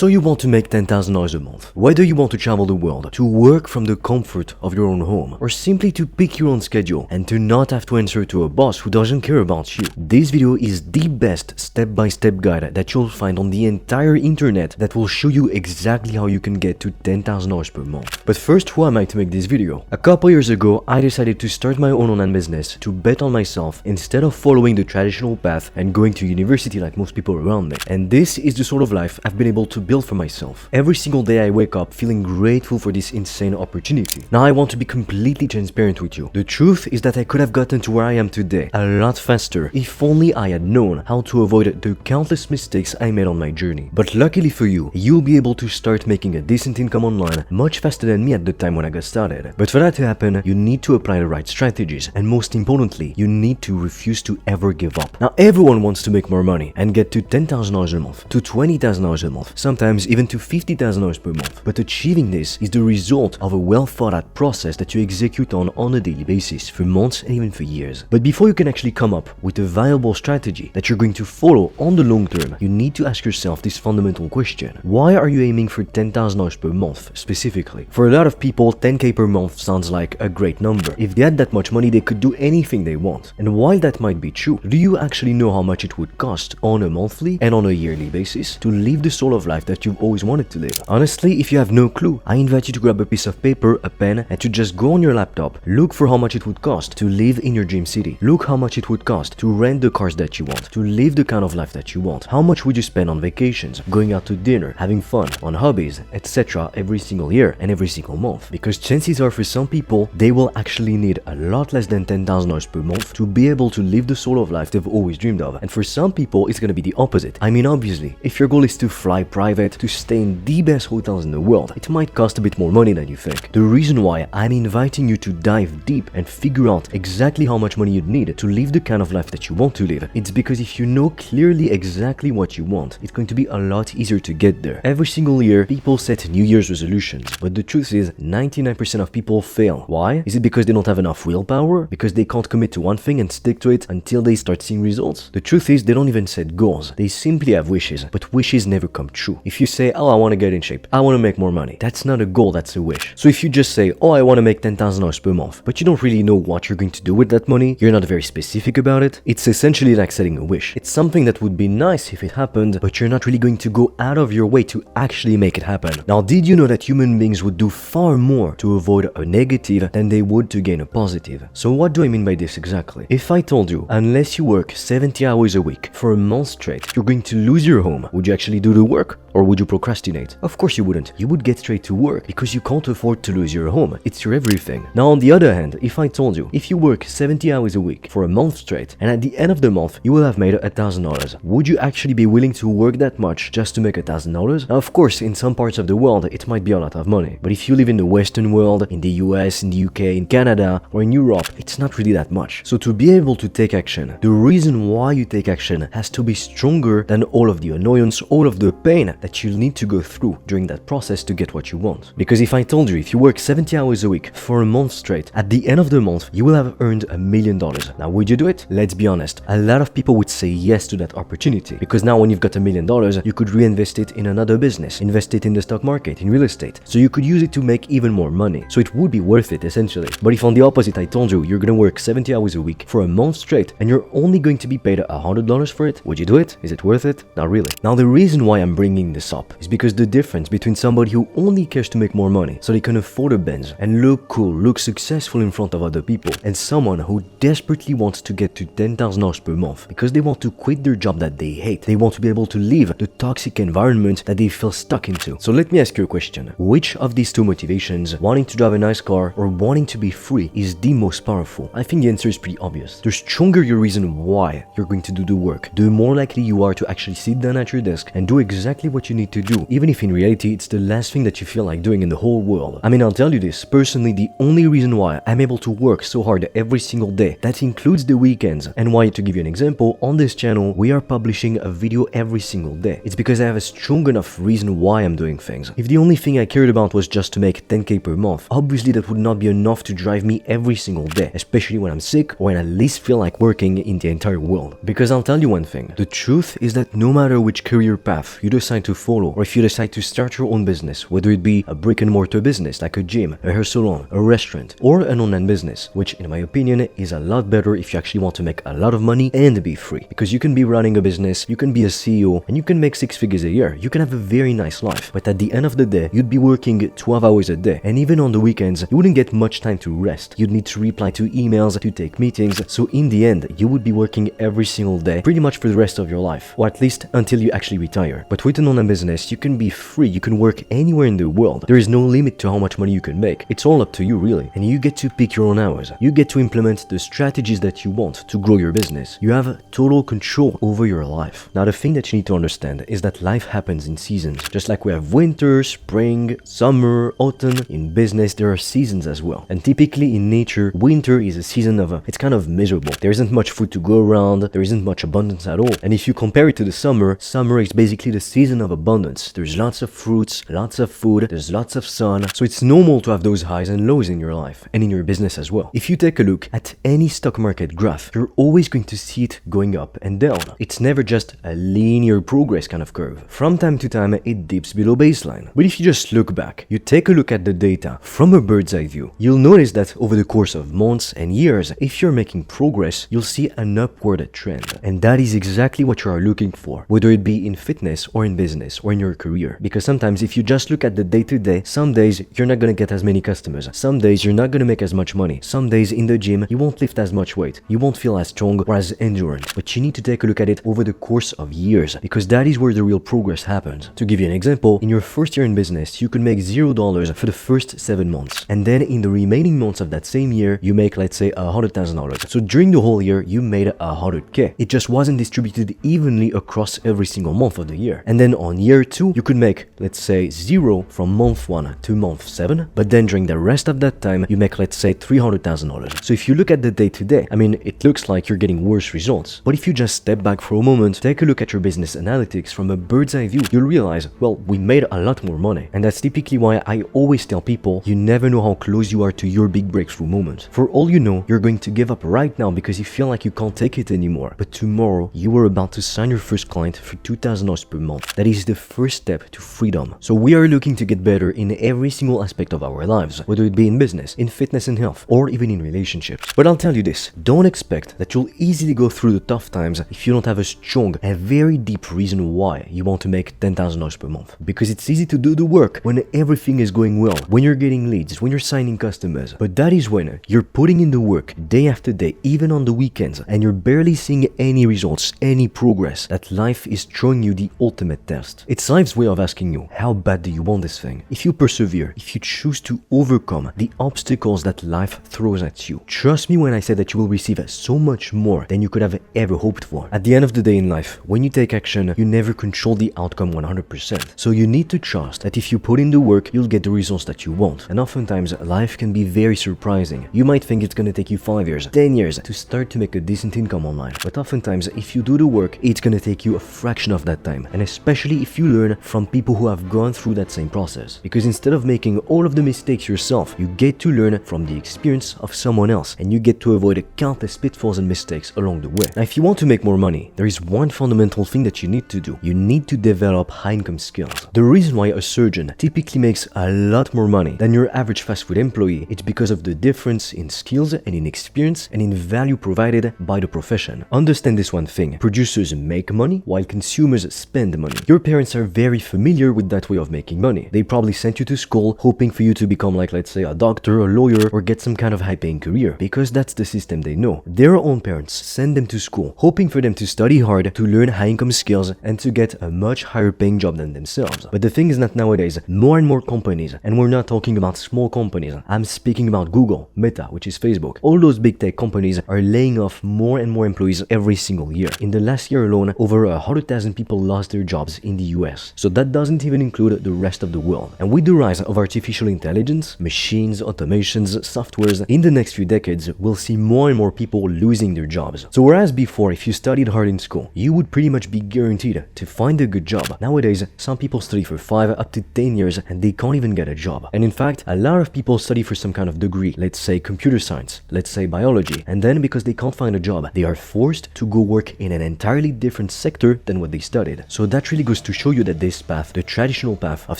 So you want to make $10,000 a month. Whether you want to travel the world, to work from the comfort of your own home, or simply to pick your own schedule and to not have to answer to a boss who doesn't care about you. This video is the best step-by-step guide that you'll find on the entire internet that will show you exactly how you can get to $10,000 per month. But first, who am I to make this video? A couple years ago, I decided to start my own online business to bet on myself instead of following the traditional path and going to university like most people around me. And this is the sort of life I've been able to build for myself. Every single day I wake up feeling grateful for this insane opportunity. Now I want to be completely transparent with you. The truth is that I could have gotten to where I am today a lot faster if only I had known how to avoid the countless mistakes I made on my journey. But luckily for you, you'll be able to start making a decent income online much faster than me at the time when I got started. But for that to happen, you need to apply the right strategies, and most importantly, you need to refuse to ever give up. Now everyone wants to make more money and get to $10,000 a month, to $20,000 a month, sometimes even to $50,000 per month. But achieving this is the result of a well thought out process that you execute on a daily basis for months and even for years. But before you can actually come up with a viable strategy that you're going to follow on the long term, you need to ask yourself this fundamental question. Why are you aiming for $10,000 per month specifically? For a lot of people, 10k per month sounds like a great number. If they had that much money, they could do anything they want. And while that might be true, do you actually know how much it would cost on a monthly and on a yearly basis to live the sort of life that you've always wanted to live? Honestly, if you have no clue, I invite you to grab a piece of paper, a pen, and to just go on your laptop, look for how much it would cost to live in your dream city. Look how much it would cost to rent the cars that you want, to live the kind of life that you want. How much would you spend on vacations, going out to dinner, having fun, on hobbies, etc. every single year and every single month? Because chances are for some people, they will actually need a lot less than $10,000 per month to be able to live the sort of life they've always dreamed of. And for some people, it's gonna be the opposite. I mean, obviously, if your goal is to fly private, to stay in the best hotels in the world, it might cost a bit more money than you think. The reason why I'm inviting you to dive deep and figure out exactly how much money you'd need to live the kind of life that you want to live, it's because if you know clearly exactly what you want, it's going to be a lot easier to get there. Every single year, people set New Year's resolutions, but the truth is 99% of people fail. Why? Is it because they don't have enough willpower? Because they can't commit to one thing and stick to it until they start seeing results? The truth is they don't even set goals. They simply have wishes, but wishes never come true. If you say, oh, I want to get in shape, I want to make more money, that's not a goal, that's a wish. So if you just say, oh, I want to make $10,000 per month, but you don't really know what you're going to do with that money, you're not very specific about it, it's essentially like setting a wish. It's something that would be nice if it happened, but you're not really going to go out of your way to actually make it happen. Now, did you know that human beings would do far more to avoid a negative than they would to gain a positive? So what do I mean by this exactly? If I told you, unless you work 70 hours a week for a month straight, you're going to lose your home, would you actually do the work? Or would you procrastinate? Of course you wouldn't. You would get straight to work because you can't afford to lose your home. It's your everything. Now on the other hand, if I told you, if you work 70 hours a week for a month straight and at the end of the month you will have made $1,000, would you actually be willing to work that much just to make $1,000? Now of course, in some parts of the world it might be a lot of money, but if you live in the Western world, in the US, in the UK, in Canada, or in Europe, it's not really that much. So to be able to take action, the reason why you take action has to be stronger than all of the annoyance, all of the pain that you'll need to go through during that process to get what you want. Because if I told you, if you work 70 hours a week for a month straight, at the end of the month, you will have earned $1 million. Now, would you do it? Let's be honest. A lot of people would say yes to that opportunity, because now when you've got $1 million, you could reinvest it in another business, invest it in the stock market, in real estate. So you could use it to make even more money. So it would be worth it, essentially. But if on the opposite, I told you, you're gonna work 70 hours a week for a month straight, and you're only going to be paid $100 for it, would you do it? Is it worth it? Not really. Now, the reason why I'm bringing this up is because the difference between somebody who only cares to make more money so they can afford a Benz and look cool, look successful in front of other people, and someone who desperately wants to get to $10,000 per month because they want to quit their job that they hate. They want to be able to leave the toxic environment that they feel stuck into. So let me ask you a question. Which of these two motivations, wanting to drive a nice car or wanting to be free, is the most powerful? I think the answer is pretty obvious. The stronger your reason why you're going to do the work, the more likely you are to actually sit down at your desk and do exactly what you need to do, even if in reality it's the last thing that you feel like doing in the whole world. I mean, I'll tell you this, personally, the only reason why I'm able to work so hard every single day, that includes the weekends, and why, to give you an example, on this channel we are publishing a video every single day, it's because I have a strong enough reason why I'm doing things. If the only thing I cared about was just to make 10k per month, obviously that would not be enough to drive me every single day, especially when I'm sick or when I least feel like working in the entire world. Because I'll tell you one thing, the truth is that no matter which career path you decide to to follow, or if you decide to start your own business, whether it be a brick and mortar business like a gym, a hair salon, a restaurant, or an online business, which in my opinion is a lot better if you actually want to make a lot of money and be free. Because you can be running a business, you can be a CEO, and you can make 6 figures a year. You can have a very nice life, but at the end of the day, you'd be working 12 hours a day, and even on the weekends, you wouldn't get much time to rest. You'd need to reply to emails, to take meetings, so in the end, you would be working every single day, pretty much for the rest of your life, or at least until you actually retire. But with an online business, you can be free, you can work anywhere in the world. There is no limit to how much money you can make. It's all up to you, really, and you get to pick your own hours. You get to implement the strategies that you want to grow your business. You have total control over your life. Now, the thing that you need to understand is that life happens in seasons. Just like we have winter, spring, summer, autumn, in business there are seasons as well. And typically in nature, winter is a season of it's kind of miserable. There isn't much food to go around, there isn't much abundance at all. And if you compare it to the summer is basically the season of abundance. There's lots of fruits, lots of food, there's lots of sun. So it's normal to have those highs and lows in your life and in your business as well. If you take a look at any stock market graph, you're always going to see it going up and down. It's never just a linear progress kind of curve. From time to time, it dips below baseline. But if you just look back, you take a look at the data from a bird's eye view, you'll notice that over the course of months and years, if you're making progress, you'll see an upward trend. And that is exactly what you are looking for, whether it be in fitness or in business or in your career. Because sometimes if you just look at the day-to-day, some days you're not going to get as many customers. Some days you're not going to make as much money. Some days in the gym, you won't lift as much weight. You won't feel as strong or as endurant. But you need to take a look at it over the course of years, because that is where the real progress happens. To give you an example, in your first year in business, you could make $0 for the first 7 months. And then in the remaining months of that same year, you make, let's say, $100,000. So during the whole year, you made $100K. It just wasn't distributed evenly across every single month of the year. And then on year 2, you could make, let's say, 0 from month 1 to month 7. But then during the rest of that time, you make, let's say, $300,000. So if you look at the day-to-day, I mean, it looks like you're getting worse results. But if you just step back for a moment, take a look at your business analytics from a bird's eye view, you'll realize, well, we made a lot more money. And that's typically why I always tell people, you never know how close you are to your big breakthrough moment. For all you know, you're going to give up right now because you feel like you can't take it anymore. But tomorrow, you are about to sign your first client for $2,000 per month. That is the first step to freedom. So we are looking to get better in every single aspect of our lives, whether it be in business, in fitness and health, or even in relationships. But I'll tell you this, don't expect that you'll easily go through the tough times if you don't have a strong and very deep reason why you want to make $10,000 per month. Because it's easy to do the work when everything is going well, when you're getting leads, when you're signing customers. But that is when you're putting in the work day after day, even on the weekends, and you're barely seeing any results, any progress, that life is throwing you the ultimate test. It's life's way of asking you, how bad do you want this thing? If you persevere, if you choose to overcome the obstacles that life throws at you, trust me when I say that you will receive so much more than you could have ever hoped for. At the end of the day in life, when you take action, you never control the outcome 100%. So you need to trust that if you put in the work, you'll get the results that you want. And oftentimes, life can be very surprising. You might think it's gonna take you 5 years, 10 years to start to make a decent income online. But oftentimes, if you do the work, it's gonna take you a fraction of that time. And especially if you learn from people who have gone through that same process. Because instead of making all of the mistakes yourself, you get to learn from the experience of someone else. And you get to avoid countless pitfalls and mistakes along the way. Now, if you want to make more money, there is one fundamental thing that you need to do. You need to develop high income skills. The reason why a surgeon typically makes a lot more money than your average fast food employee, it's because of the difference in skills and in experience and in value provided by the profession. Understand this one thing. Producers make money while consumers spend money. Your parents are very familiar with that way of making money. They probably sent you to school hoping for you to become like, let's say, a doctor, a lawyer, or get some kind of high-paying career, because that's the system they know. Their own parents send them to school hoping for them to study hard, to learn high-income skills, and to get a much higher-paying job than themselves. But the thing is that nowadays, more and more companies, and we're not talking about small companies, I'm speaking about Google, Meta, which is Facebook, all those big tech companies are laying off more and more employees every single year. In the last year alone, over 100,000 people lost their jobs in the US. So that doesn't even include the rest of the world. And with the rise of artificial intelligence, machines, automations, softwares, in the next few decades, we'll see more and more people losing their jobs. So whereas before, if you studied hard in school, you would pretty much be guaranteed to find a good job. Nowadays, some people study for 5 up to 10 years and they can't even get a job. And in fact, a lot of people study for some kind of degree, let's say computer science, let's say biology, and then because they can't find a job, they are forced to go work in an entirely different sector than what they studied. So that really goes just to show you that this path, the traditional path of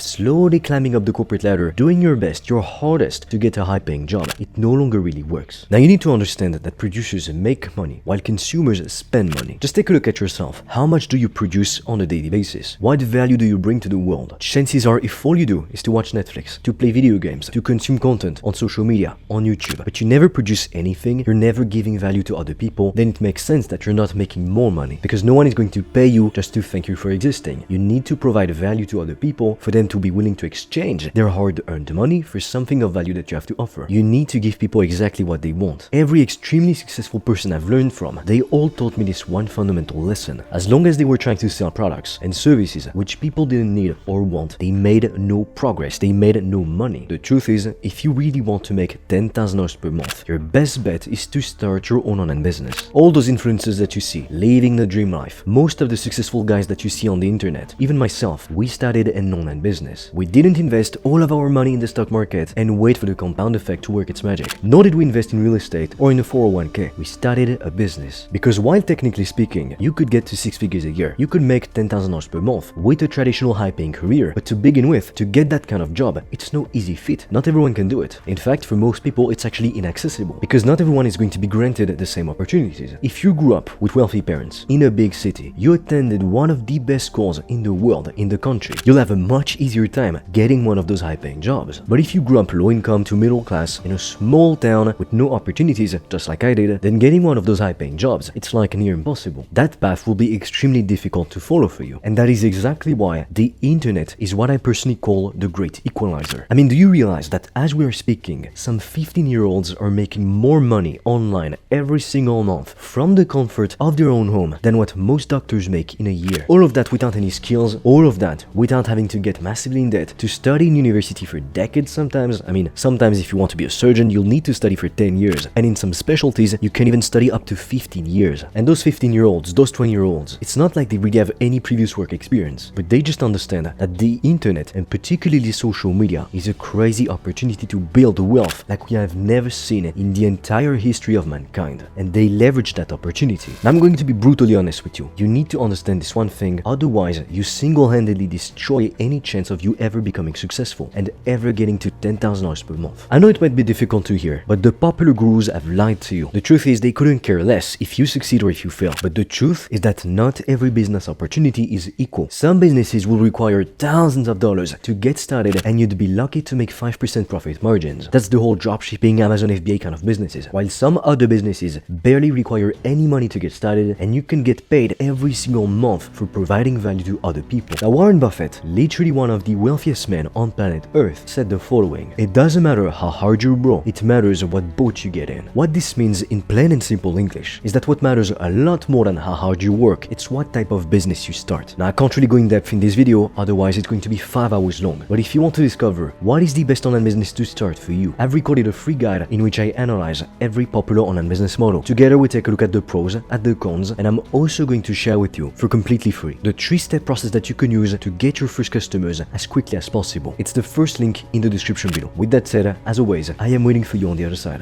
slowly climbing up the corporate ladder, doing your best, your hardest to get a high-paying job, it no longer really works. Now you need to understand that producers make money while consumers spend money. Just take a look at yourself. How much do you produce on a daily basis? What value do you bring to the world? Chances are, if all you do is to watch Netflix, to play video games, to consume content on social media, on YouTube, but you never produce anything, you're never giving value to other people, then it makes sense that you're not making more money, because no one is going to pay you just to thank you for existing. You need to provide value to other people for them to be willing to exchange their hard-earned money for something of value that you have to offer. You need to give people exactly what they want. Every extremely successful person I've learned from, they all taught me this one fundamental lesson. As long as they were trying to sell products and services which people didn't need or want, they made no progress, they made no money. The truth is, if you really want to make $10,000 per month, your best bet is to start your own online business. All those influencers that you see, living the dream life, most of the successful guys that you see on the internet, even myself, we started an online business. We didn't invest all of our money in the stock market and wait for the compound effect to work its magic. Nor did we invest in real estate or in a 401k. We started a business. Because while technically speaking, you could get to 6 figures a year, you could make $10,000 per month with a traditional high-paying career, but to begin with, to get that kind of job, it's no easy feat. Not everyone can do it. In fact, for most people, it's actually inaccessible, because not everyone is going to be granted the same opportunities. If you grew up with wealthy parents in a big city, you attended one of the best schools in the world, in the country, you'll have a much easier time getting one of those high-paying jobs. But if you grew up low income to middle class in a small town with no opportunities, just like I did, then getting one of those high-paying jobs, it's like near impossible. That path will be extremely difficult to follow for you. And that is exactly why the internet is what I personally call the great equalizer. I mean, do you realize that as we are speaking, some 15-year-olds are making more money online every single month from the comfort of their own home than what most doctors make in a year? All of that without any skills, all of that without having to get massively in debt, to study in university for decades sometimes. I mean, sometimes if you want to be a surgeon, you'll need to study for 10 years. And in some specialties, you can even study up to 15 years. And those 15-year-olds, those 20-year-olds, it's not like they really have any previous work experience, but they just understand that the internet, and particularly social media, is a crazy opportunity to build wealth like we have never seen in the entire history of mankind. And they leverage that opportunity. Now, I'm going to be brutally honest with you. You need to understand this one thing, otherwise you single-handedly destroy any chance of you ever becoming successful and ever getting to $10,000 per month. I know it might be difficult to hear, but the popular gurus have lied to you. The truth is, they couldn't care less if you succeed or if you fail. But the truth is that not every business opportunity is equal. Some businesses will require thousands of dollars to get started, and you'd be lucky to make 5% profit margins. That's the whole dropshipping, Amazon FBA kind of businesses. While some other businesses barely require any money to get started, and you can get paid every single month for providing value to other people. Now, Warren Buffett, literally one of the wealthiest men on planet Earth, said the following: "It doesn't matter how hard you row, it matters what boat you get in." What this means in plain and simple English is that what matters a lot more than how hard you work, it's what type of business you start. Now, I can't really go in depth in this video, otherwise it's going to be 5 hours long. But if you want to discover what is the best online business to start for you, I've recorded a free guide in which I analyze every popular online business model. Together we take a look at the pros, at the cons, and I'm also going to share with you for completely free the 3-step process that you can use to get your first customers as quickly as possible. It's the first link in the description below. With that said, as always, I am waiting for you on the other side.